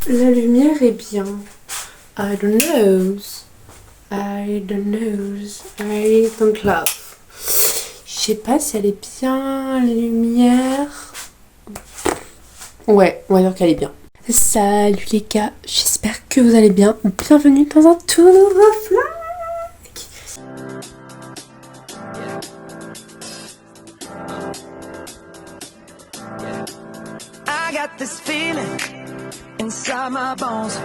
La lumière est bien. I don't know. I don't know. I don't love. Je sais pas si elle est bien, la lumière. Ouais, on va dire qu'elle est bien. Salut les gars, j'espère que vous allez bien. Bienvenue dans un tout nouveau vlog. I got this feeling inside my bones.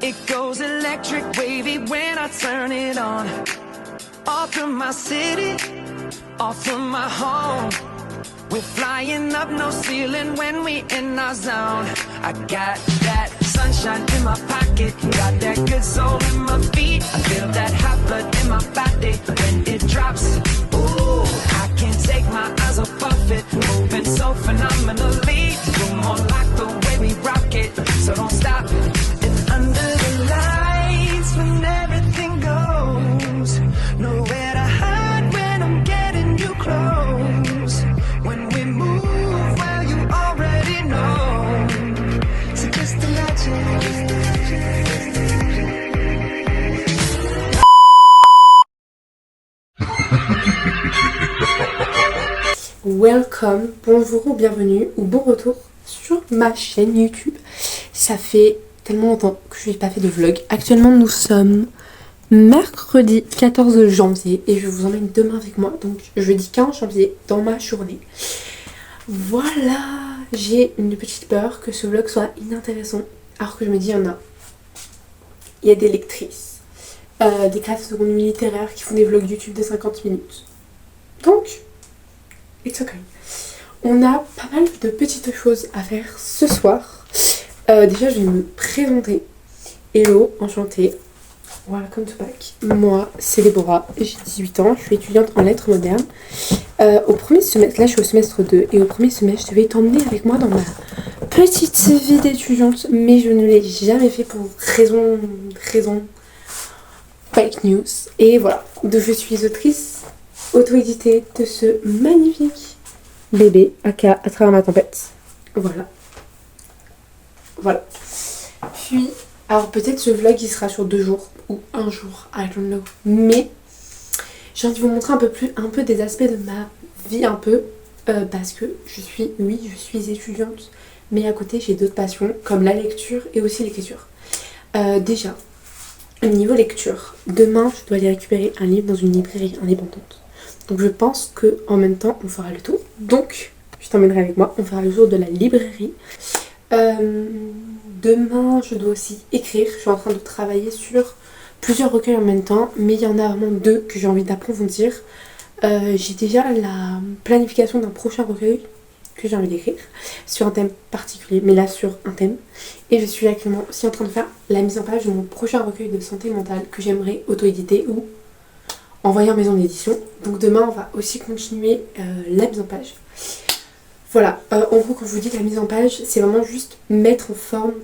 It goes electric wavy when I turn it on. Off from my city, off from my home. We're flying up no ceiling when we in our zone. I got that sunshine in my pocket, got that good soul in my feet. I feel that hot blood in my body when it drops. Ooh, I can't take my eyes off of it, moving so phenomenally. You're more like the way we rock it, so don't stop. And under the lights when everything goes, nowhere to hide when I'm getting you close. When we move, well you already know. So just imagine. Welcome, bonjour ou bienvenue ou bon retour sur ma chaîne YouTube. Ça fait tellement longtemps que je n'ai pas fait de vlog. Actuellement nous sommes mercredi 14 janvier et je vous emmène demain avec moi. Donc jeudi 15 janvier dans ma journée. Voilà, j'ai une petite peur que ce vlog soit inintéressant. Alors que je me dis il y a des lectrices, des classes de contenu littéraire qui font des vlogs YouTube de 50 minutes. Donc it's okay. On a pas mal de petites choses à faire ce soir. Déjà, je vais me présenter. Hello, enchantée. Welcome to back. Moi, c'est Déborah, j'ai 18 ans, je suis étudiante en lettres modernes. Au premier semestre, là je suis au semestre 2, et au premier semestre, je devais t'emmener avec moi dans ma petite vie d'étudiante, mais je ne l'ai jamais fait pour raison fake news. Et voilà, donc je suis autrice auto-édité de ce magnifique bébé, aka À travers ma tempête. Voilà. Puis, alors peut-être ce vlog il sera sur 2 jours ou 1 jour, I don't know. Mais j'ai envie de vous montrer un peu des aspects de ma vie parce que je suis étudiante, mais à côté j'ai d'autres passions comme la lecture et aussi l'écriture. Déjà, niveau lecture, demain je dois aller récupérer un livre dans une librairie indépendante. Donc je pense qu'en même temps on fera le tour. Donc je t'emmènerai avec moi, on fera le tour de la librairie. Demain je dois aussi écrire. Je suis en train de travailler sur plusieurs recueils en même temps, mais il y en a vraiment 2 que j'ai envie d'approfondir. J'ai déjà la planification d'un prochain recueil que j'ai envie d'écrire sur un thème particulier, mais là sur un thème. Et je suis actuellement aussi en train de faire la mise en page de mon prochain recueil de santé mentale que j'aimerais auto-éditer ou envoyer en maison d'édition. Donc demain on va aussi continuer la mise en page. Voilà, en gros quand je vous dis la mise en page, c'est vraiment juste mettre en forme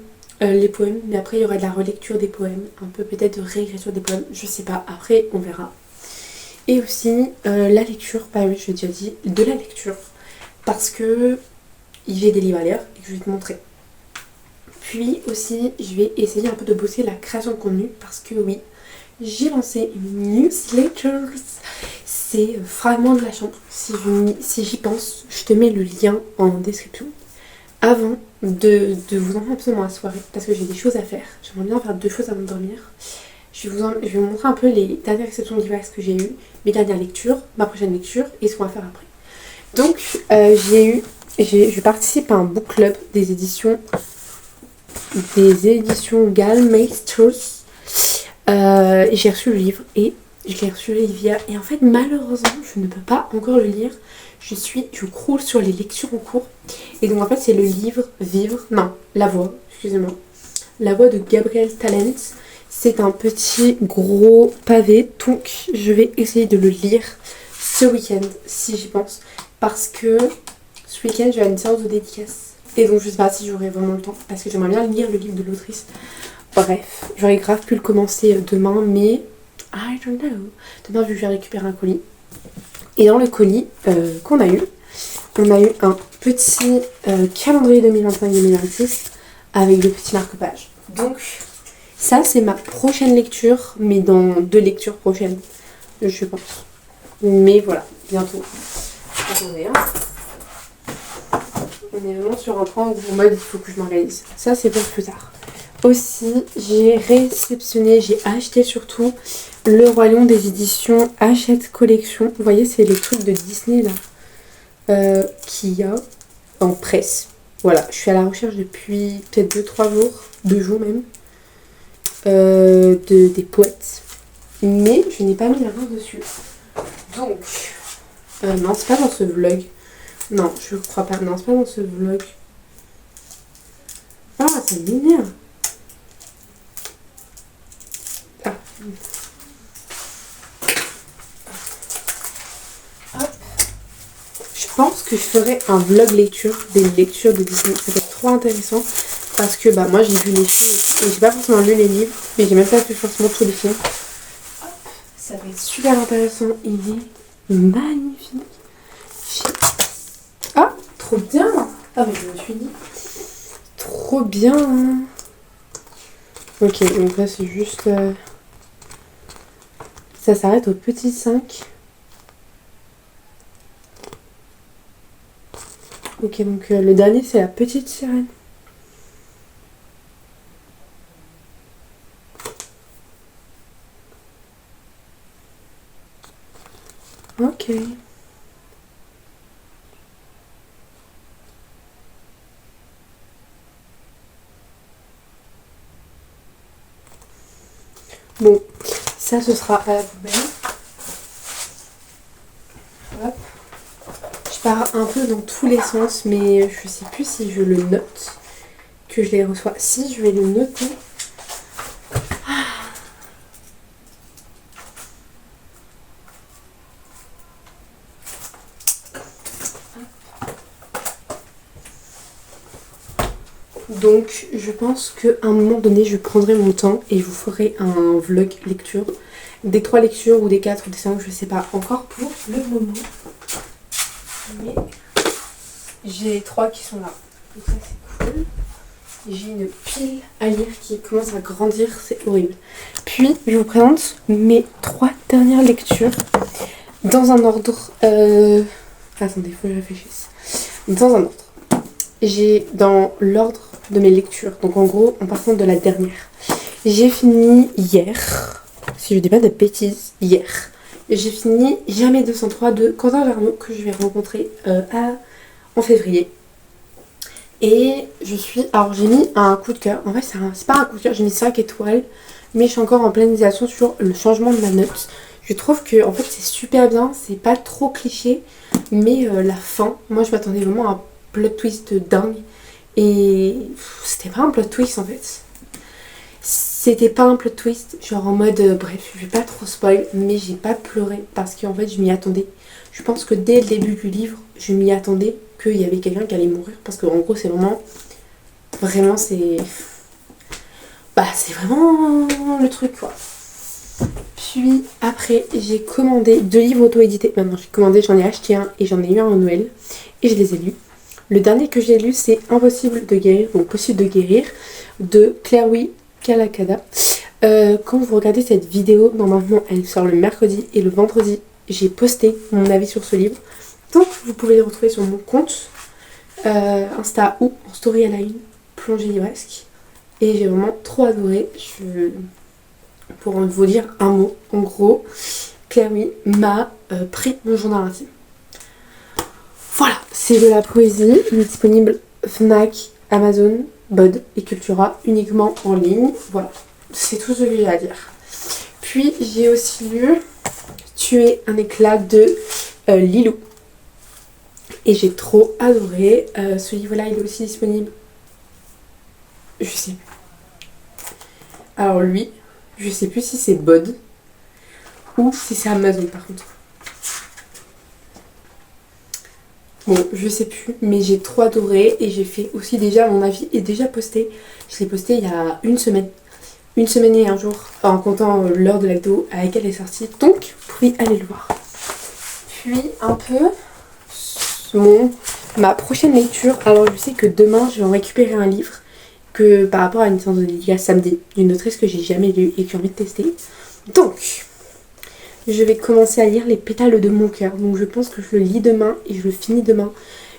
les poèmes, mais après il y aura de la relecture des poèmes, un peu peut-être de réécriture des poèmes, je sais pas, après on verra. Et aussi la lecture, bah oui je l'ai déjà dit, de la lecture, parce que j'ai des livres à lire et que je vais te montrer. Puis aussi je vais essayer un peu de bosser la création de contenu, parce que oui, j'ai lancé une newsletter. C'est Fragment de la chambre. Si j'y pense, je te mets le lien en description. Avant de vous emmener absolument à la soirée, parce que j'ai des choses à faire. J'aimerais bien faire 2 choses avant de dormir. Je vais vous montrer un peu les dernières réceptions diverses que j'ai eues, mes dernières lectures, ma prochaine lecture et ce qu'on va faire après. Donc, je participe à un book club des éditions Gallmeisters. J'ai reçu le livre et je l'ai reçu hier et en fait malheureusement je ne peux pas encore le lire. Je croule sur les lectures en cours et donc en fait c'est le livre La Voix de Gabriel Talent. C'est un petit gros pavé, donc je vais essayer de le lire ce week-end si j'y pense, parce que ce week-end je vais à une séance de dédicace et donc je sais pas si j'aurai vraiment le temps parce que j'aimerais bien lire le livre de l'autrice. Bref, j'aurais grave pu le commencer demain, mais I don't know. Demain, je vais récupérer un colis. Et dans le colis qu'on a eu, on a eu un petit calendrier 2025-2026 avec le petit marque-page. Donc ça c'est ma prochaine lecture, mais dans 2 lectures prochaines, je pense. Mais voilà, bientôt. Attendez, hein. On est vraiment sur un point où en mode il faut que je m'organise. Ça c'est pour plus tard. Aussi, j'ai réceptionné, j'ai acheté surtout Le Roi Lion des éditions Hachette Collection. Vous voyez, c'est les trucs de Disney là, qu'il y a en presse. Voilà, je suis à la recherche depuis peut-être 2-3 jours, 2 jours même, des poètes. Mais je n'ai pas mis la main dessus. Donc, non, c'est pas dans ce vlog. Non, je crois pas. Non, c'est pas dans ce vlog. Ah, ça m'énerve. Ah. Hop. Je pense que je ferai un vlog lecture, des lectures de Disney. Ça va être trop intéressant. Parce que bah moi j'ai vu les films et j'ai pas forcément lu les livres. Mais j'ai même pas vu forcément tous les films. Hop. Ça va être super intéressant. Il est magnifique. Ah, trop bien. Ah mais je me suis dit. Trop bien. Ok, donc là c'est juste... Ça s'arrête au petit 5. Ok, donc le dernier c'est la petite sirène. Ok. Bon, ça ce sera à la poubelle. Hop. Je pars un peu dans tous les sens, mais je sais plus si je le note, que je les reçois. Si, je vais le noter. Donc je pense qu'à un moment donné je prendrai mon temps et je vous ferai un vlog lecture. Des 3 lectures ou des 4 ou des 5, je sais pas encore pour le moment. Mais j'ai 3 qui sont là. Donc ça c'est cool. J'ai une pile à lire qui commence à grandir, c'est horrible. Puis je vous présente mes 3 dernières lectures dans un ordre... Attendez, faut que je réfléchisse. Dans un ordre. J'ai dans l'ordre de mes lectures. Donc en gros, en partant de la dernière. J'ai fini hier, si je dis pas de bêtises, hier. J'ai fini Jamais 203 de Quentin Verneau que je vais rencontrer en février. Et je suis... Alors j'ai mis un coup de cœur. En fait c'est pas un coup de cœur, j'ai mis 5 étoiles. Mais je suis encore en pleine hésitation sur le changement de ma note. Je trouve que en fait c'est super bien, c'est pas trop cliché. Mais la fin, moi je m'attendais vraiment à un plot twist de dingue. Et c'était pas un plot twist en fait. C'était pas un plot twist, genre en mode bref, je vais pas trop spoil, mais j'ai pas pleuré parce qu'en fait je m'y attendais. Je pense que dès le début du livre, je m'y attendais qu'il y avait quelqu'un qui allait mourir parce qu'en gros c'est vraiment c'est... Bah c'est vraiment le truc quoi. Puis après j'ai commandé 2 livres auto-édités. Maintenant j'ai commandé, j'en ai acheté un et j'en ai eu un en Noël et je les ai lus. Le dernier que j'ai lu, c'est Impossible de guérir, donc Possible de guérir, de Claire-Louise Kalakada. Quand vous regardez cette vidéo, normalement elle sort le mercredi et le vendredi, j'ai posté mon avis sur ce livre. Donc vous pouvez le retrouver sur mon compte Insta ou en story à la une, plongée livresque. Et j'ai vraiment trop adoré. Pour vous dire un mot, en gros, Claire-Louise m'a pris mon journal intime. Voilà, c'est de la poésie, il est disponible Fnac, Amazon, Bod et Cultura, uniquement en ligne. Voilà, c'est tout ce que j'ai à dire. Puis j'ai aussi lu Tuer un éclat de Lilou. Et j'ai trop adoré. Ce livre-là, il est aussi disponible. Je sais plus. Alors lui, je sais plus si c'est Bod ou si c'est Amazon par contre. Bon, je sais plus, mais j'ai trop adoré et j'ai fait aussi déjà, mon avis est déjà posté. Je l'ai posté il y a une semaine. Une semaine et un jour, en comptant l'heure de la vidéo à laquelle elle est sortie. Donc, vous pouvez aller le voir. Puis, un peu, ma prochaine lecture. Alors, je sais que demain, je vais en récupérer un livre que par rapport à une séance de dédicace samedi d'une autrice que j'ai jamais lue et que j'ai envie de tester. Donc, je vais commencer à lire Les pétales de mon cœur. Donc je pense que je le lis demain et je le finis demain.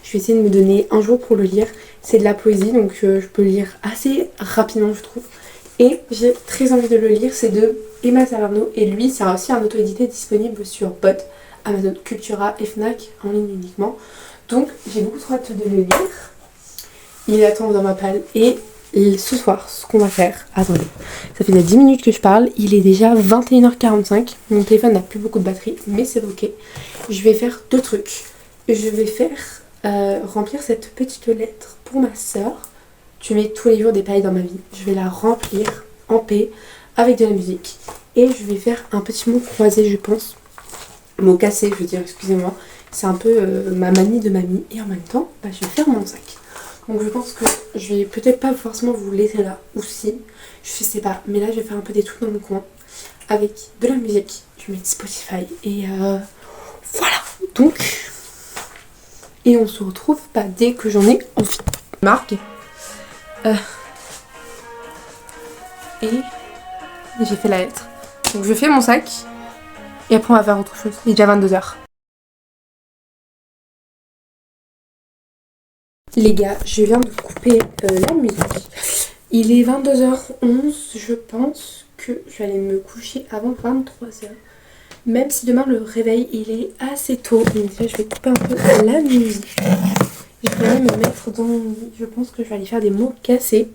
Je vais essayer de me donner un jour pour le lire. C'est de la poésie, donc je peux le lire assez rapidement, je trouve. Et j'ai très envie de le lire. C'est de Emma Salerno. Et lui, c'est aussi un auto-édité disponible sur Pod, Amazon, Cultura et Fnac en ligne uniquement. Donc j'ai beaucoup trop hâte de le lire. Il attend dans ma palle. Et ce soir, ce qu'on va faire... Attendez, ça fait déjà 10 minutes que je parle. Il est déjà 21h45. Mon téléphone n'a plus beaucoup de batterie, mais c'est ok. Je vais faire 2 trucs. Je vais faire remplir cette petite lettre pour ma soeur. Tu mets tous les jours des pailles dans ma vie. Je vais la remplir en paix avec de la musique. Et je vais faire un petit mot croisé, je pense. Mot cassé, je veux dire, excusez-moi. C'est un peu ma manie de mamie. Et en même temps, je vais faire mon sac. Donc je pense que je vais peut-être pas forcément vous laisser là. Ou si, je sais pas. Mais là, je vais faire un peu des trucs dans mon coin. Avec de la musique. Je vais mettre Spotify. Et voilà. Donc... Et on se retrouve dès que j'en ai envie. Marc. Et j'ai fait la lettre. Donc je fais mon sac. Et après on va faire autre chose. Il est déjà 22h. Les gars, je viens de couper la musique. Il est 22h11. Je pense que je vais aller me coucher avant 23h. Même si demain le réveil il est assez tôt. Donc déjà je vais couper un peu la musique. Je vais aller me mettre dans mon lit. Je pense que je vais aller faire des mots cassés.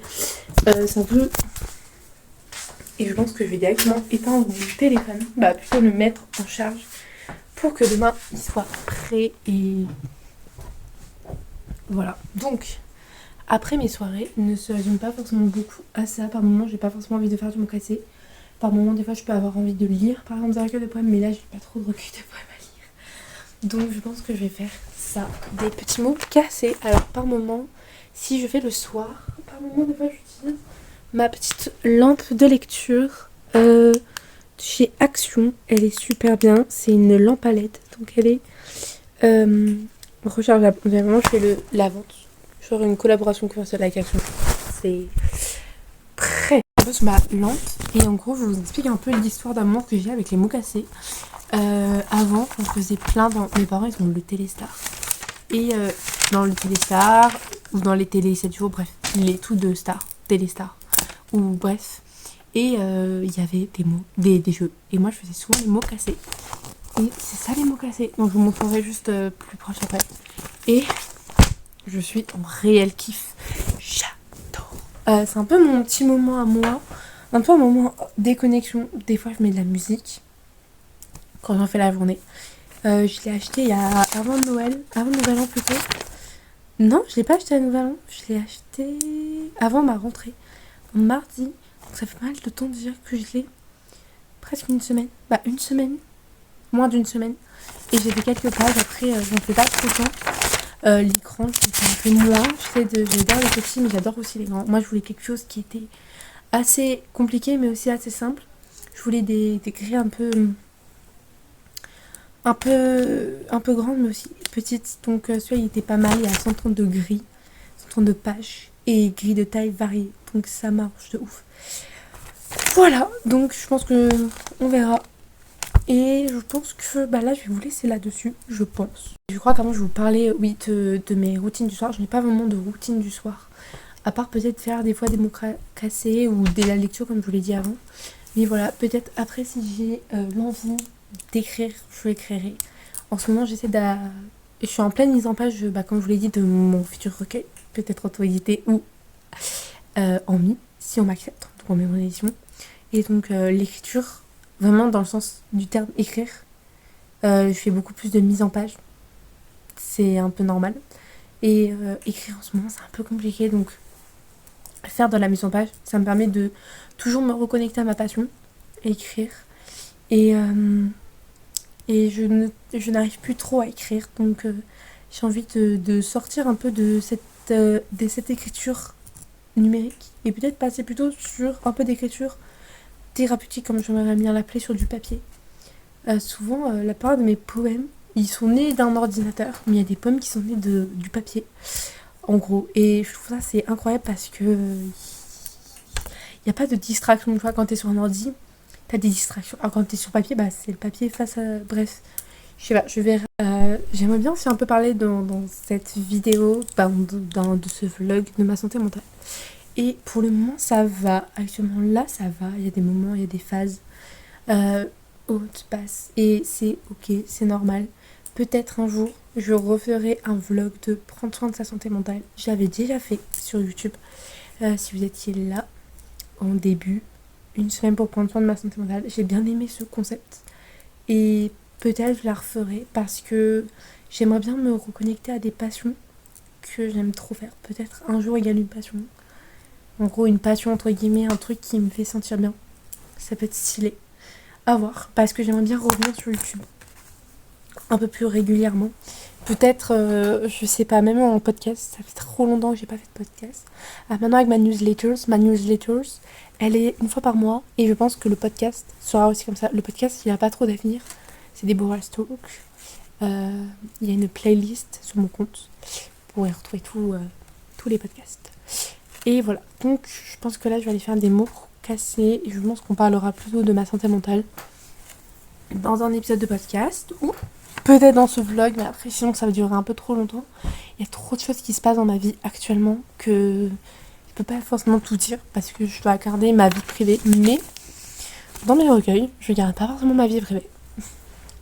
C'est un peu... Et je pense que je vais directement éteindre mon téléphone. Plutôt le mettre en charge. Pour que demain il soit prêt. Et voilà. Donc, après mes soirées ne se résument pas forcément beaucoup à ça. Par moments j'ai pas forcément envie de faire du mot cassé. Par moments, des fois, je peux avoir envie de lire, par exemple, des recueils de poèmes, mais là, j'ai pas trop de recueils de poèmes à lire. Donc, je pense que je vais faire ça. Des petits mots cassés. Alors, par moment, si je fais le soir, par moment, des fois, j'utilise ma petite lampe de lecture chez Action. Elle est super bien. C'est une lampe à LED. Donc, elle est rechargeable. Vraiment, je fais la vente. Genre une collaboration commerciale avec Action. C'est très... Un peu sur ma lampe. Et en gros, je vous explique un peu l'histoire d'amour que j'ai avec les mots cassés. Avant, on faisait plein dans... Mes parents, ils ont le Téléstar. Et dans le Téléstar, ou dans les télé 7 jours, bref, les tout de Star, Téléstar. Ou bref. Et il y avait des mots, des jeux. Et moi, je faisais souvent les mots cassés. Et c'est ça les mots cassés. Donc, je vous montrerai juste plus proche après. Et je suis en réel kiff. J'adore. C'est un peu mon petit moment à moi. Un peu un moment déconnexion. Des fois, je mets de la musique quand j'en fais la journée. Je l'ai acheté avant Noël an plutôt. Non, je l'ai pas acheté à Nouvel An. Je l'ai acheté avant ma rentrée, en mardi. Donc ça fait pas mal de temps de dire que je l'ai presque une semaine. Une semaine, moins d'une semaine. Et j'ai fait quelques pages. Après, j'en fais pas tout le temps. L'écran, je fais moins. J'adore les petits, mais j'adore aussi les grands. Moi, je voulais quelque chose qui était assez compliqué mais aussi assez simple. Je voulais des grilles un peu grandes mais aussi petites. Donc celui-là il était pas mal, il y a 132 grilles, 132 pages et grilles de taille variée. Donc ça marche de ouf. Voilà, donc je pense que on verra. Et je pense que là je vais vous laisser là-dessus, je pense. Je crois qu'avant je vous parlais de mes routines du soir. Je n'ai pas vraiment de routine du soir. À part peut-être faire des fois des mots cassés ou de la lecture comme je vous l'ai dit avant. Mais voilà, peut-être après si j'ai l'envie d'écrire, je l'écrirai. En ce moment j'essaie je suis en pleine mise en page, comme je vous l'ai dit, de mon futur recueil. Peut-être auto-édité ou en si on m'accepte, pour mes édition. Et donc l'écriture, vraiment dans le sens du terme écrire, je fais beaucoup plus de mise en page. C'est un peu normal. Et écrire en ce moment c'est un peu compliqué, donc faire de la mise en page, ça me permet de toujours me reconnecter à ma passion, écrire. Et je n'arrive plus trop à écrire, donc j'ai envie de sortir un peu de cette écriture numérique et peut-être passer plutôt sur un peu d'écriture thérapeutique, comme j'aimerais bien l'appeler, sur du papier. Souvent, la plupart de mes poèmes, ils sont nés d'un ordinateur, mais il y a des poèmes qui sont nés du papier. En gros, et je trouve ça c'est incroyable parce que Il n'y a pas de distraction. Tu vois, quand t'es sur un ordi, t'as des distractions. Alors quand t'es sur papier, bah c'est le papier face à... Bref, je sais pas, je verrai. J'aimerais bien aussi un peu parler dans cette vidéo, de ce vlog, de ma santé mentale. Et pour le moment, ça va. Actuellement, là, ça va. Il y a des moments, il y a des phases hautes, basses. Et c'est ok, c'est normal. Peut-être un jour, je referai un vlog de prendre soin de sa santé mentale. J'avais déjà fait sur YouTube. Si vous étiez là, en début, une semaine pour prendre soin de ma santé mentale. J'ai bien aimé ce concept. Et peut-être je la referai parce que j'aimerais bien me reconnecter à des passions que j'aime trop faire. Peut-être un jour égale une passion. En gros, une passion entre guillemets, un truc qui me fait sentir bien. Ça peut être stylé. À voir. Parce que j'aimerais bien revenir sur YouTube un peu plus régulièrement. Peut-être, je sais pas, même en podcast. Ça fait trop longtemps que j'ai pas fait de podcast. Maintenant avec ma newsletter, elle est une fois par mois. Et je pense que le podcast sera aussi comme ça. Le podcast, il a pas trop d'avenir. C'est des Boras Talk. Il y a une playlist sur mon compte. Vous pourrez retrouver tous les podcasts. Et voilà. Donc, je pense que là, je vais aller faire des mots cassés. Et je pense qu'on parlera plutôt de ma santé mentale dans un épisode de podcast. Ou peut-être dans ce vlog. Mais après, sinon, ça va durer un peu trop longtemps. Il y a trop de choses qui se passent dans ma vie actuellement que je peux pas forcément tout dire. Parce que je dois garder ma vie privée. Mais dans mes recueils, je garde pas forcément ma vie privée.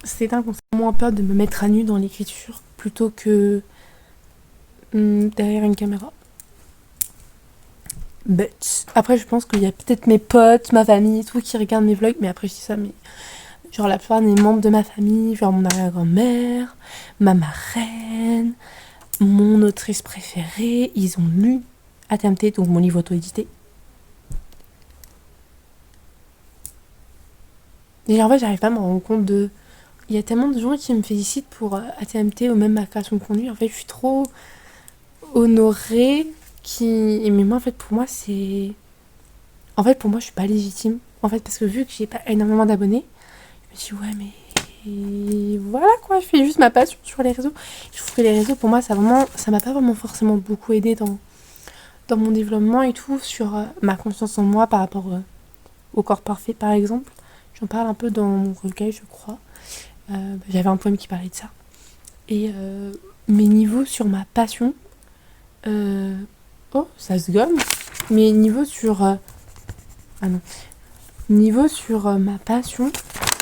C'est un concept moins peur de me mettre à nu dans l'écriture plutôt que derrière une caméra. But après, je pense qu'il y a peut-être mes potes, ma famille et tout qui regardent mes vlogs. Mais après, je dis ça, mais genre la plupart des membres de ma famille, genre mon arrière-grand-mère, ma marraine, mon autrice préférée, ils ont lu ATMT, donc mon livre auto-édité. Et en fait, j'arrive pas à me rendre compte de... Il y a tellement de gens qui me félicitent pour ATMT ou même ma création de contenu. En fait, je suis trop honorée mais moi, en fait, pour moi, c'est... En fait, pour moi, je suis pas légitime. En fait, parce que vu que j'ai pas énormément d'abonnés, je me dis, ouais, mais... Voilà, quoi, je fais juste ma passion sur les réseaux. Je trouve que les réseaux, pour moi, ça m'a pas vraiment forcément beaucoup aidé dans mon développement et tout, sur ma confiance en moi par rapport au corps parfait, par exemple. J'en parle un peu dans mon recueil, je crois. J'avais un poème qui parlait de ça. Et mes niveaux sur ma passion... Oh, ça se gomme. Mais niveau sur... Ah non. Niveau sur ma passion,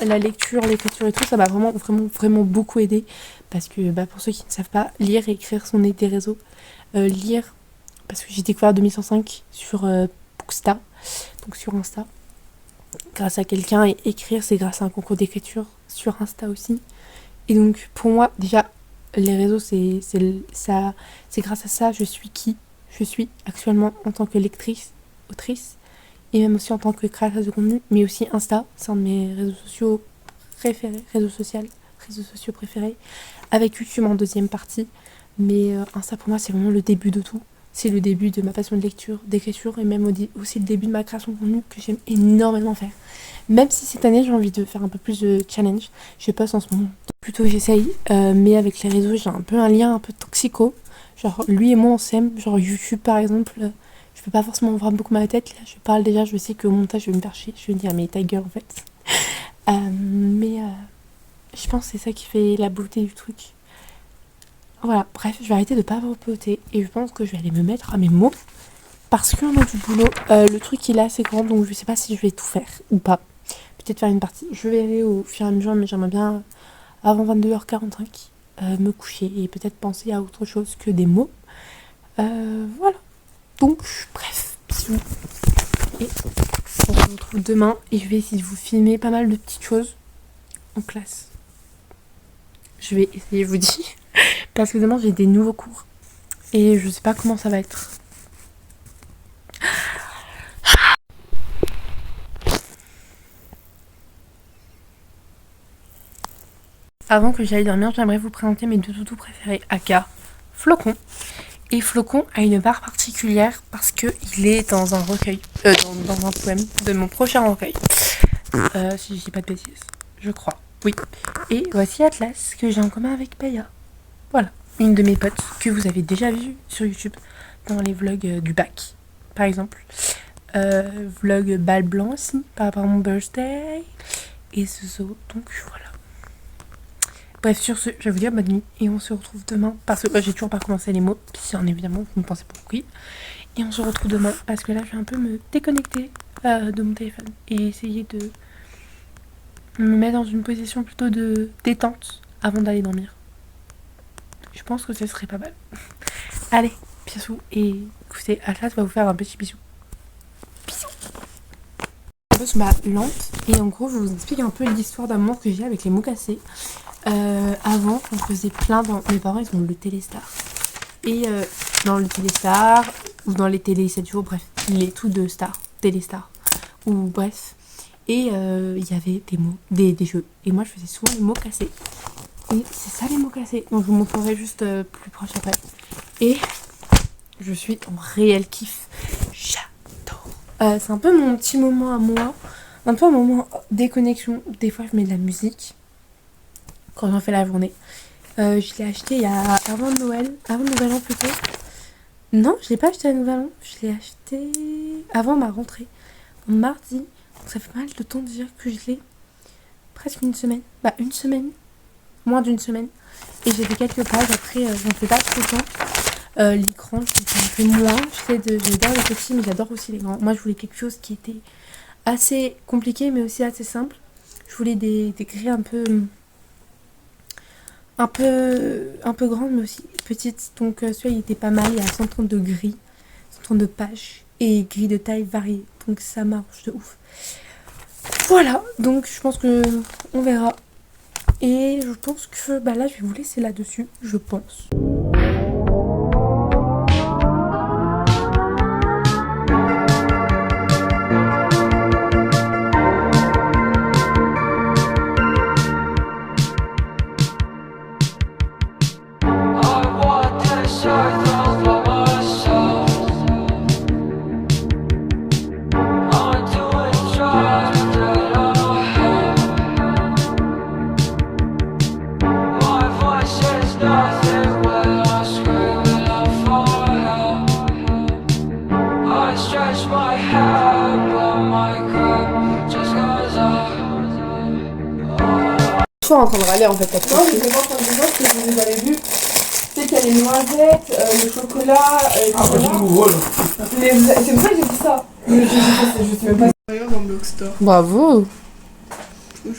la lecture, l'écriture et tout, ça m'a vraiment beaucoup aidé. Parce que pour ceux qui ne savent pas, lire et écrire sont des réseaux. Lire, parce que j'ai découvert 2105 sur Booksta, donc sur Insta. Grâce à quelqu'un, et écrire, c'est grâce à un concours d'écriture sur Insta aussi. Et donc, pour moi, déjà, les réseaux, c'est grâce à ça, je suis qui je suis actuellement en tant que lectrice, autrice, et même aussi en tant que créatrice de contenu, mais aussi Insta, c'est un de mes réseaux sociaux préférés, réseaux sociaux préférés, avec YouTube en deuxième partie. Mais Insta, pour moi, c'est vraiment le début de tout. C'est le début de ma passion de lecture, d'écriture, et même aussi le début de ma création de contenu que j'aime énormément faire. Même si cette année, j'ai envie de faire un peu plus de challenge, je poste en ce moment. Plutôt, j'essaye, mais avec les réseaux, j'ai un peu un lien un peu toxico. Genre, lui et moi, on s'aime. Genre, YouTube, par exemple, je peux pas forcément ouvrir beaucoup ma tête. Là, je parle déjà, je sais que au montage, je vais me faire chier. Je vais me dire, mais ta gueule, en fait. Mais je pense que c'est ça qui fait la beauté du truc. Voilà, bref, je vais arrêter de pas vapoter. Et je pense que je vais aller me mettre à mes mots. Parce qu'on a du boulot. Le truc, il est assez grand, donc je sais pas si je vais tout faire ou pas. Peut-être faire une partie. Je vais aller au fur et à mesure, mais j'aimerais bien, avant 22h45, me coucher et peut-être penser à autre chose que des mots. Voilà. Donc, bref, bisous. Et on se retrouve demain. Et je vais essayer de vous filmer pas mal de petites choses en classe. Je vais essayer, je vous dis. Parce que demain, j'ai des nouveaux cours. Et je sais pas comment ça va être. Avant que j'aille dormir, j'aimerais vous présenter mes deux toutous préférés, aka Flocon. Et Flocon a une part particulière parce qu'il est dans un recueil, dans un poème de mon prochain recueil. Si je dis pas de bêtises, je crois, oui. Et voici Atlas, que j'ai en commun avec Paya. Voilà, une de mes potes que vous avez déjà vue sur YouTube dans les vlogs du bac, par exemple. vlog bal blanc aussi par rapport à mon birthday et ce donc voilà. Bref, sur ce, je vais vous dire bonne nuit et on se retrouve demain parce que j'ai toujours pas commencé les mots, bien évidemment vous me pensez pour oui. Et on se retrouve demain parce que là je vais un peu me déconnecter de mon téléphone et essayer de me mettre dans une position plutôt de détente avant d'aller dormir. Je pense que ce serait pas mal. Allez, bisous et écoutez, Atlas va vous faire un petit bisou. Bisous. Un peu sur ma lampe et en gros je vous explique un peu l'histoire d'amour que j'ai avec les mots cassés. Avant on faisait plein dans... Mes parents ils ont le Téléstar. Et dans le Téléstar ou dans les télé 7 jours, bref, les tout de Star, Téléstar. Ou bref. Et il y avait des mots, des jeux. Et moi je faisais souvent les mots cassés. Et c'est ça les mots cassés. Donc je vous montrerai juste plus proche après. Et je suis en réel kiff. J'adore. C'est un peu mon petit moment à moi. Un peu un moment déconnexion. Des fois je mets de la musique. Quand j'en fais la journée. Je l'ai acheté il y a avant Noël an plutôt. Non, je l'ai pas acheté à Nouvel An. Je l'ai acheté avant ma rentrée. Mardi. Donc ça fait pas mal de temps déjà que je l'ai. Presque une semaine. Bah une semaine. Moins d'une semaine. Et j'ai fait quelques pages. Après, j'en fais pas trop de temps. L'écran, j'en fais moins. J'adore les petits, mais j'adore aussi les grands. Moi, je voulais quelque chose qui était assez compliqué, mais aussi assez simple. Je voulais des grilles un peu grande mais aussi petite, donc celui-là il était pas mal, il y a 132 grilles, 132 pages et grilles de taille variée, donc ça marche de ouf. Voilà, donc je pense que on verra et je pense que bah là je vais vous laisser là-dessus, je pense. Je suis en train de râler en fait. Non, je sais pas en train de dire parce que vous avez vu. Tu sais qu'il y a les noisettes, le chocolat. C'est pour ça que j'ai dit ça. Mais je sais même pas. D'ailleurs, dans Blockstore. Bravo. Je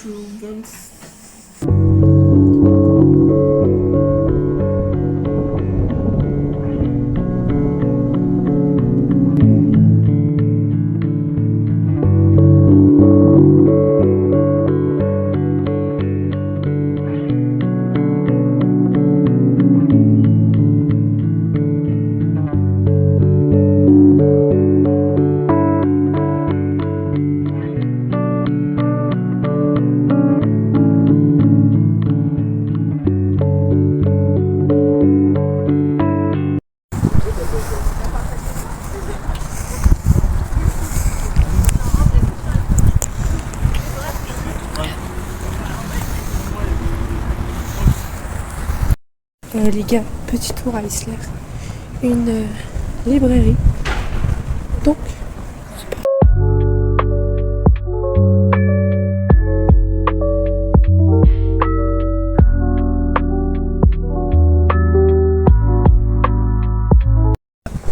les gars, petit tour à Isler, une librairie. Donc,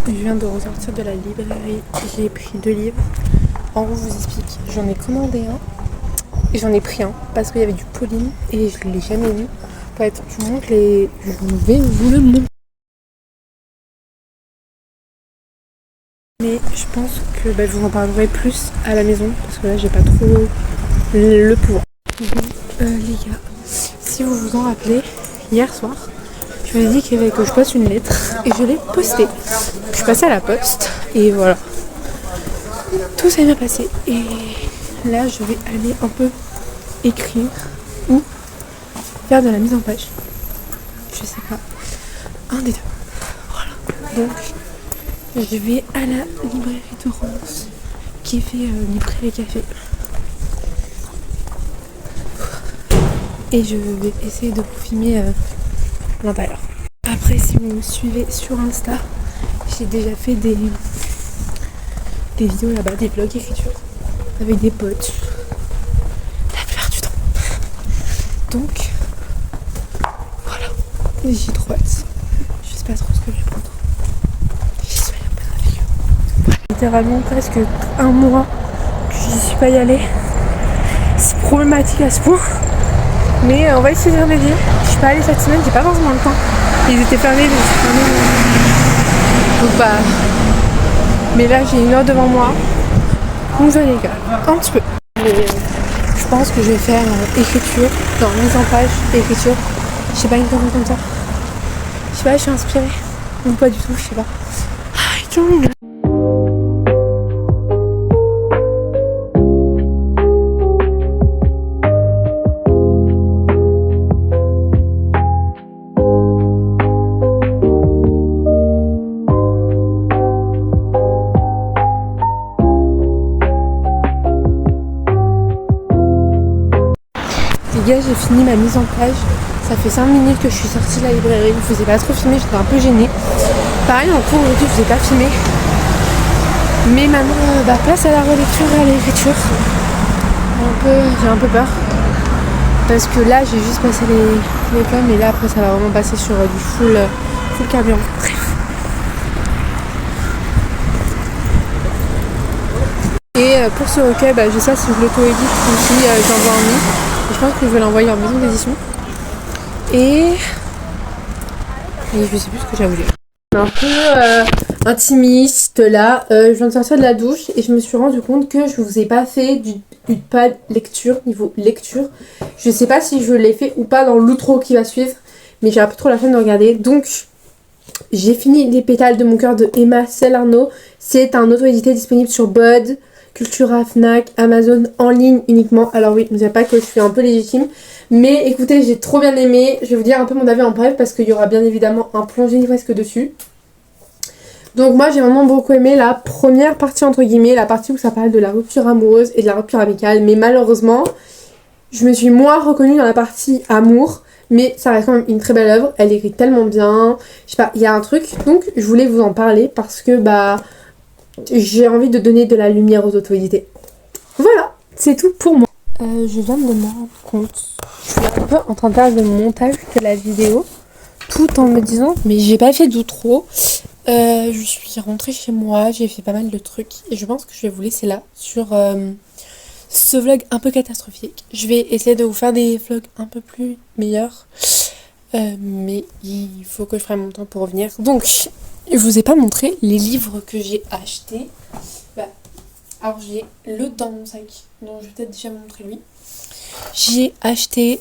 je viens de ressortir de la librairie, j'ai pris 2 livres. En gros, je vous explique, j'en ai commandé un et j'en ai pris un parce qu'il y avait du Pauline et je ne l'ai jamais lu. Pour être, je vous montre les. Je vais vous le montrer. Mais je pense que je vous en parlerai plus à la maison parce que là j'ai pas trop le pouvoir. Les gars, si vous vous en rappelez, hier soir, je vous ai dit qu'il fallait que je poste une lettre et je l'ai postée. Je suis passée à la poste et voilà. Tout s'est bien passé et là je vais aller un peu écrire ou faire de la mise en page. Je sais pas. Un des deux. Voilà. Donc je vais à la librairie de Rance qui fait librairie café. Et je vais essayer de vous filmer l'intérieur. Après si vous me suivez sur Insta, j'ai déjà fait des vidéos là-bas, des vlogs écriture avec des potes la plupart du temps. Donc voilà, j'ai trop hâte. Je sais pas trop ce que je vais prendre. J'y suis un peu avec eux. Voilà. Littéralement presque un mois que j'y suis pas y allée. C'est problématique à ce point. Mais on va essayer de remédier. Je suis pas allée cette semaine, j'ai pas forcément le temps. Ils étaient fermés, donc c'est fermé. Donc bah. Mais là j'ai 1 heure devant moi. Donc ça les gars, un petit peu. Mais, je pense que je vais faire écriture, non, mise en page, écriture. Je sais pas, une connerie comme ça. Je sais pas, je suis inspirée. Ou pas du tout, je sais pas. Les gars, j'ai fini ma mise en page. Ça fait 5 minutes que je suis sortie de la librairie. Je vous ai pas trop filmé, j'étais un peu gênée. Pareil, en cours aujourd'hui, je vous ai pas filmé. Mais maintenant, place à la relecture et à l'écriture. J'ai un peu peur. Parce que là, j'ai juste passé les pommes. Et là, après, ça va vraiment passer sur du full carburant. Bref. Et pour ce recueil, je sais pas si je l'auto-édite ou si j'envoie en ligne. Je pense que je vais l'envoyer en maison d'édition. Et je sais plus ce que j'ai voulu. Un peu intimiste là. Je viens de sortir de la douche et je me suis rendu compte que je vous ai pas fait du pas lecture, niveau lecture. Je sais pas si je l'ai fait ou pas dans l'outro qui va suivre. Mais j'ai un peu trop la flemme de regarder. Donc j'ai fini Les pétales de mon cœur de Emma Selarno. C'est un auto-édité disponible sur Bud, Cultura, Fnac, Amazon, en ligne uniquement. Alors oui, ne vous pas que je suis un peu légitime. Mais écoutez, j'ai trop bien aimé. Je vais vous dire un peu mon avis en bref parce qu'il y aura bien évidemment un plongée livresque dessus. Donc moi j'ai vraiment beaucoup aimé la première partie entre guillemets, la partie où ça parle de la rupture amoureuse et de la rupture amicale. Mais malheureusement, je me suis moins reconnue dans la partie amour. Mais ça reste quand même une très belle œuvre. Elle écrit tellement bien. Je sais pas, il y a un truc. Donc je voulais vous en parler parce que j'ai envie de donner de la lumière aux auto-édités. Voilà, c'est tout pour moi. Je viens de me rendre compte. Je suis un peu en train de faire le montage de la vidéo. Tout en me disant, mais j'ai pas fait d'outro. Je suis rentrée chez moi, j'ai fait pas mal de trucs. Et je pense que je vais vous laisser là sur ce vlog un peu catastrophique. Je vais essayer de vous faire des vlogs un peu plus meilleurs. Mais il faut que je prenne mon temps pour revenir. Donc, je vous ai pas montré les livres que j'ai achetés. Alors j'ai l'autre dans mon sac, donc je vais peut-être déjà vous montrer lui. J'ai acheté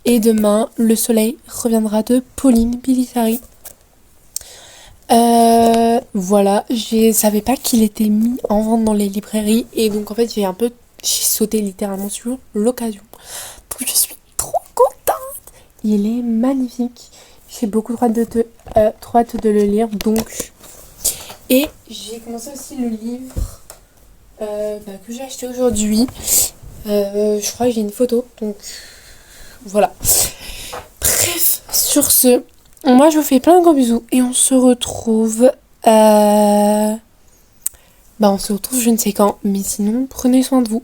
Et demain, le soleil reviendra de Pauline Bilisari. Voilà, je savais pas qu'il était mis en vente dans les librairies et donc en fait j'ai sauté littéralement sur l'occasion. Donc je suis trop contente. Il est magnifique. J'ai beaucoup trop hâte de le lire donc. Et j'ai commencé aussi le livre que j'ai acheté aujourd'hui. Je crois que j'ai une photo donc voilà. Bref, sur ce, moi je vous fais plein de gros bisous et on se retrouve je ne sais quand, mais sinon prenez soin de vous.